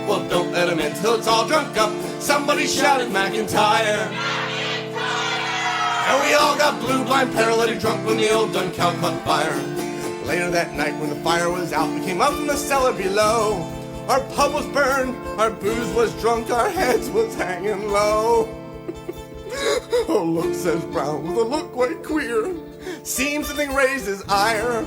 Well, don't let him in till it's all drunk up. Somebody shouted McIntyre. And we all got blue, blind, paralytic drunk when the old dun cow caught fire. Later that night when the fire was out, we came up from the cellar below. Our pub was burned, our booze was drunk, our heads was hanging low. Oh, look, says Brown, with a look quite queer. Seems something raised his ire.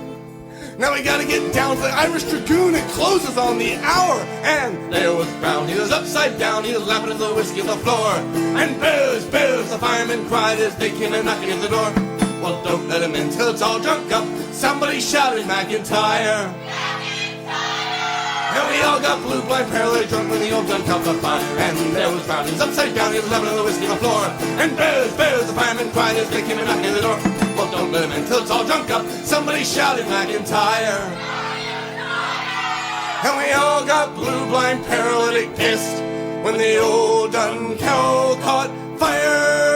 Now we gotta get down to the Irish Dragoon, it closes on the hour. And there was Brown, he was upside down, he was lapping at the whiskey on the floor. And Biz, the fireman cried as they came and knocking at the door. Well, don't let him in till it's all drunk up. Somebody shouted McIntyre. And we all got blue, blind, paralytic drunk when the old dun cow caught fire. And there was Brown, he was upside down, he was lapping at the whiskey on the floor. And Biz, the fireman cried as they came and knocking at the door. Well, don't let him in till it's all drunk up. Somebody shouted McIntyre. And we all got blue, blind, paralytic, pissed when the old dun cow caught fire.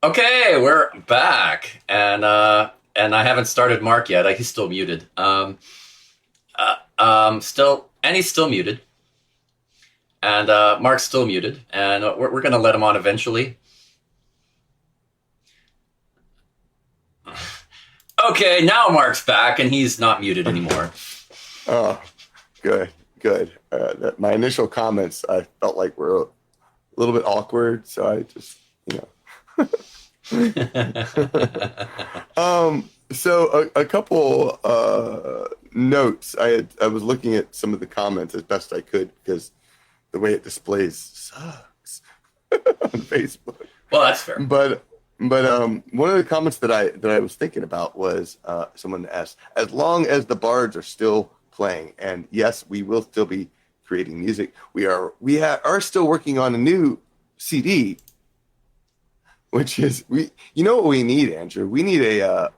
Okay, we're back, and I haven't started Mark yet. He's still muted. He's still muted, and Mark's still muted, and we're gonna let him on eventually. Okay, now Mark's back, and he's not muted anymore. Oh, good. My initial comments, I felt like were a little bit awkward, so I just, So a couple notes. I was looking at some of the comments as best I could because the way it displays sucks on Facebook. Well, that's fair. But one of the comments that I was thinking about was someone asked, as long as the Bards are still playing, and yes, we will still be creating music. We are still working on a new CD, which is you know what we need, Andrew? We need a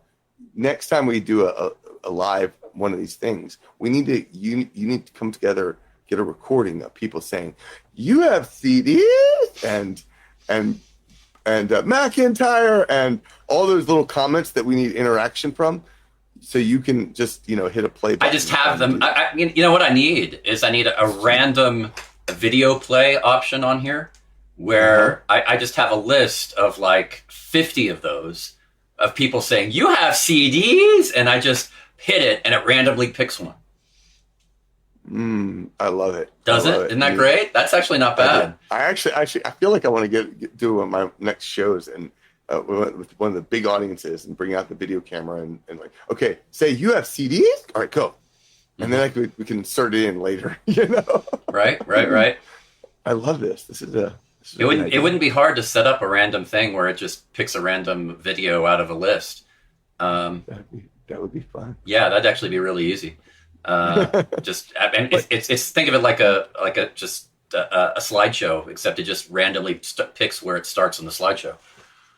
next time we do a live one of these things, we need to you need to come together, get a recording of people saying, "You have CDs," and McIntyre, and all those little comments that we need interaction from, so you can just hit a play button. I just have them. You know what I need is a random video play option on here where I just have a list of like 50 of those of people saying, "You have CDs," and I just hit it and it randomly picks one. I love it. Does it? Isn't that great? That's actually not bad. I feel like I want to do one of my next shows and we went with one of the big audiences and bring out the video camera and like, okay, say you have CDs? All right, go. And then we can insert it in later, you know? Right. I love this. It wouldn't be hard to set up a random thing where it just picks a random video out of a list. That would be fun. Yeah, that'd actually be really easy. It's think of it like a slideshow, except it just randomly picks where it starts on the slideshow.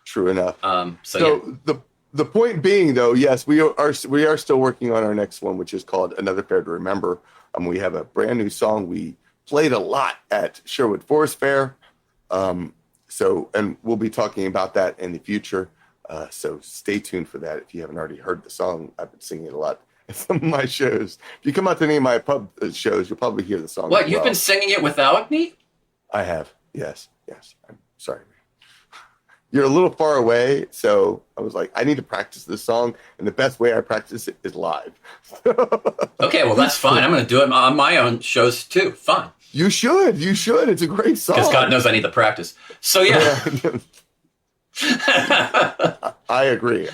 True enough. So yeah. The point being, though, yes, we are still working on our next one, which is called Another Fair to Remember. We have a brand new song we played a lot at Sherwood Forest Faire. And we'll be talking about that in the future. So stay tuned for that. If you haven't already heard the song, I've been singing it a lot at some of my shows. If you come out to any of my pub shows, you'll probably hear the song. What, you've been singing it without me? I have. Yes. I'm sorry, man. You're a little far away, so I was like, I need to practice this song, and the best way I practice it is live. Okay, well, that's fine. I'm going to do it on my own shows, too. Fine. You should. It's a great song. Because God knows I need the practice. So, yeah. I agree.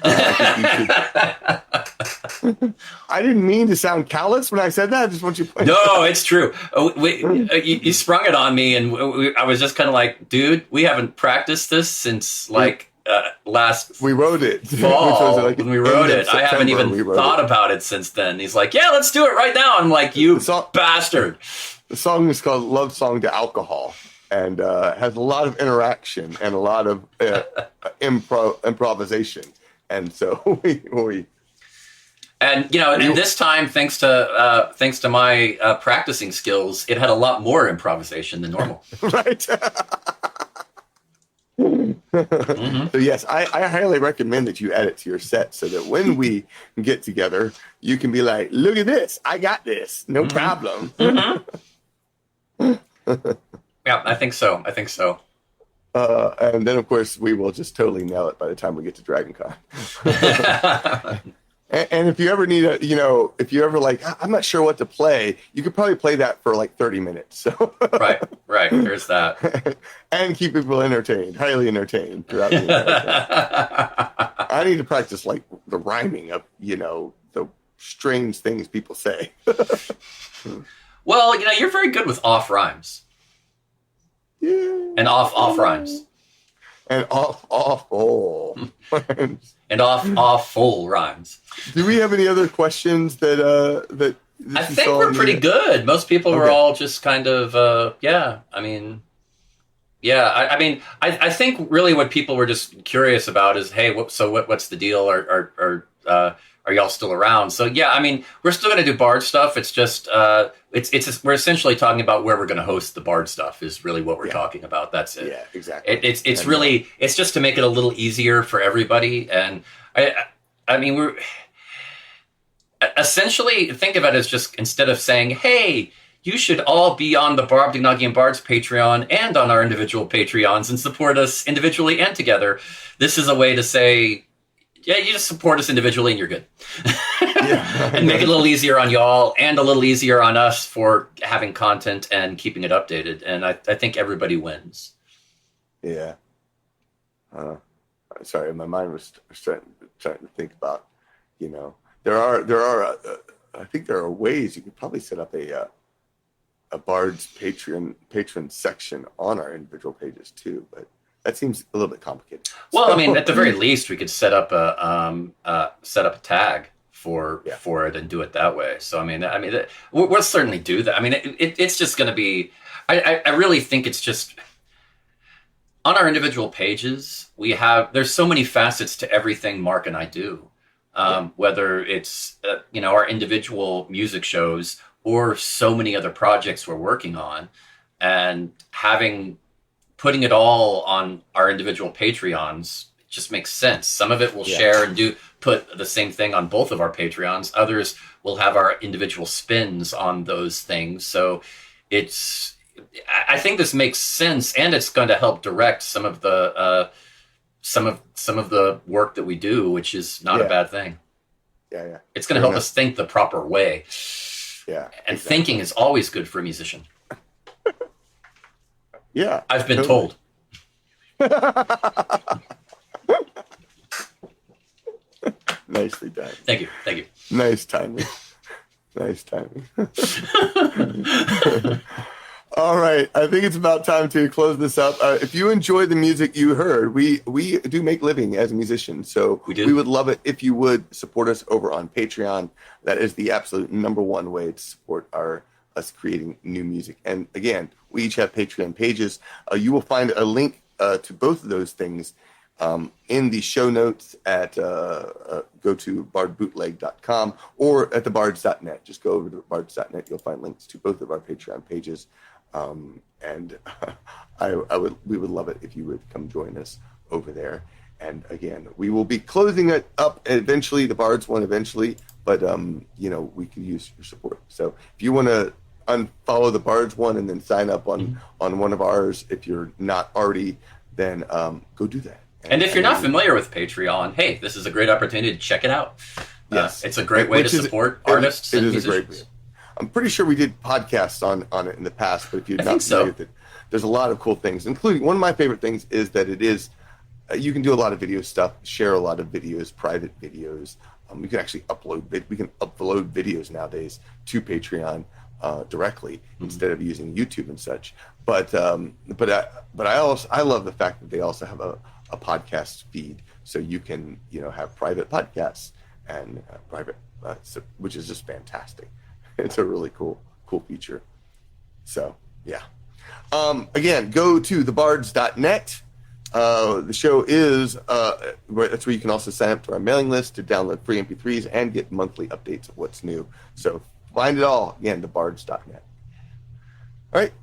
I didn't mean to sound callous when I said that. I just want you to point No, it's true. You sprung it on me, and I was just kind of like, dude, we haven't practiced this since last we wrote it fall when we wrote it. I haven't even thought about it since then. He's like, yeah, let's do it right now. I'm like, you bastard. The song is called Love Song to Alcohol, and has a lot of interaction and a lot of improvisation. And so we and this time, thanks to my practicing skills, it had a lot more improvisation than normal. Right. Mm-hmm. So yes, I highly recommend that you add it to your set so that when we get together, you can be like, look at this, I got this, no problem. Mm-hmm. Yeah, I think so. And then, of course, we will just totally nail it by the time we get to DragonCon. And if you ever need if you ever like, I'm not sure what to play, you could probably play that for like 30 minutes. So right. There's that. And keep people highly entertained throughout the entire time. I need to practice like the rhyming of, the strange things people say. Well, you're very good with off rhymes. Yeah. And off rhymes. And awful. And awful rhymes. Do we have any other questions that I think we're pretty good. Most people were all just kind of I think really what people were just curious about is, hey, what's the deal? Are y'all still around? So yeah, we're still going to do Bard stuff. It's just we're essentially talking about where we're going to host the Bard stuff is really what we're talking about. That's it. Yeah, exactly. It's just to make it a little easier for everybody. And we're essentially, think of it as just, instead of saying, hey, you should all be on the Brobdingnagian Bards Patreon and on our individual Patreons and support us individually and together. This is a way to say, yeah, you just support us individually and you're good. And make it a little easier on y'all and a little easier on us for having content and keeping it updated. And I think everybody wins. Yeah. Sorry, my mind was trying to think about, there are I think there are ways you could probably set up a Bards patron section on our individual pages too, but that seems a little bit complicated. Well, at the very least, we could set up a tag for it and do it that way. So we'll certainly do that. It's just going to be. I really think it's just on our individual pages. There's so many facets to everything Mark and I do. Whether it's our individual music shows or so many other projects we're working on, and putting it all on our individual Patreons just makes sense. Some of it we'll share and put the same thing on both of our Patreons. Others will have our individual spins on those things. So I think this makes sense, and it's going to help direct some of the work that we do, which is not a bad thing. Yeah. It's going to help us think the proper way. Yeah. And thinking is always good for a musician. Yeah. I've been told. Nicely done. Thank you. Thank you. Nice timing. Nice timing. All right. I think it's about time to close this up. If you enjoy the music you heard, we do make living as musicians. So we would love it if you would support us over on Patreon. That is the absolute number one way to support us creating new music. And again, we each have Patreon pages. You will find a link to both of those things in the show notes at go to bardbootleg.com or at thebards.net. Just go over to bards.net. You'll find links to both of our Patreon pages. And we would love it if you would come join us over there. And again, we will be closing it up eventually, the Bards one eventually, but we can use your support. So if you want to unfollow the Bards one and then sign up on one of ours, if you're not already, then go do that. And if you're not familiar with Patreon, hey, this is a great opportunity to check it out. Yes. It's a great way to support artists and musicians. A great way. I'm pretty sure we did podcasts on it in the past, but if you're not familiar with it, there's a lot of cool things, including one of my favorite things is that it is, you can do a lot of video stuff, share a lot of videos, private videos. You can actually upload videos nowadays to Patreon directly instead of using YouTube and such. But I love the fact that they also have a podcast feed, so you can have private podcasts and which is just fantastic. It's a really cool feature. So yeah. Again, go to thebards.net. The show is that's where you can also sign up to our mailing list to download free MP3s and get monthly updates of what's new. So find it all again, thebards.net. All right,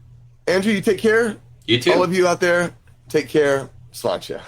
Andrew, you take care. You too. All of you out there, take care. Sláinte.